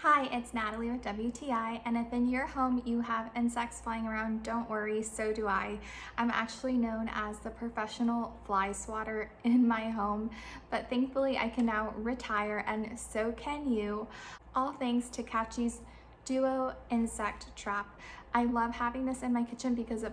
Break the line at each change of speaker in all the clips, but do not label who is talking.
Hi, it's Natalie with WTI, and if in your home you have insects flying around, don't worry, so do I. I'm actually known as the professional fly swatter in my home, but thankfully I can now retire, and so can you, all thanks to Katchy's Duo Insect Trap. I love having this in my kitchen because of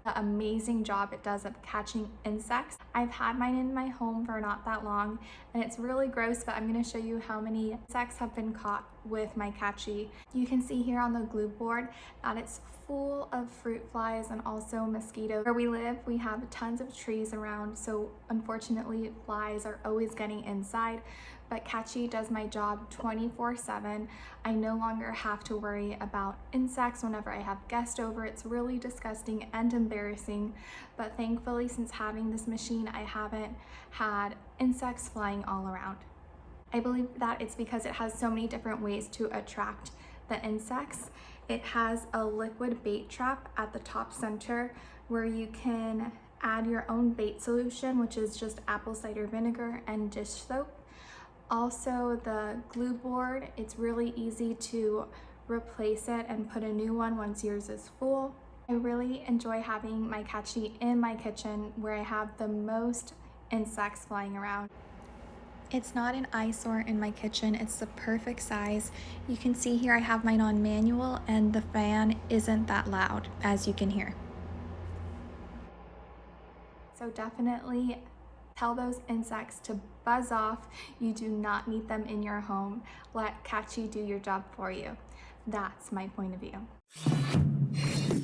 the amazing job it does of catching insects. I've had mine in my home for not that long and it's really gross, but I'm going to show you how many insects have been caught with my Katchy. You can see here on the glue board that it's full of fruit flies and also mosquitoes. Where we live, we have tons of trees around, so unfortunately flies are always getting inside, but Katchy does my job 24/7. I no longer have to worry about insects whenever I have guests over. It's really disgusting and embarrassing, but thankfully since having this machine, I haven't had insects flying all around. I believe that it's because it has so many different ways to attract the insects. It has a liquid bait trap at the top center where you can add your own bait solution, which is just apple cider vinegar and dish soap. Also the glue board, it's really easy to replace it and put a new one once yours is full. I really enjoy having my Katchy in my kitchen where I have the most insects flying around. It's not an eyesore in my kitchen, it's the perfect size. You can see here I have mine on manual and the fan isn't that loud, as you can hear. So definitely tell those insects to buzz off. You do not need them in your home. Let Katchy do your job for you. That's my point of view.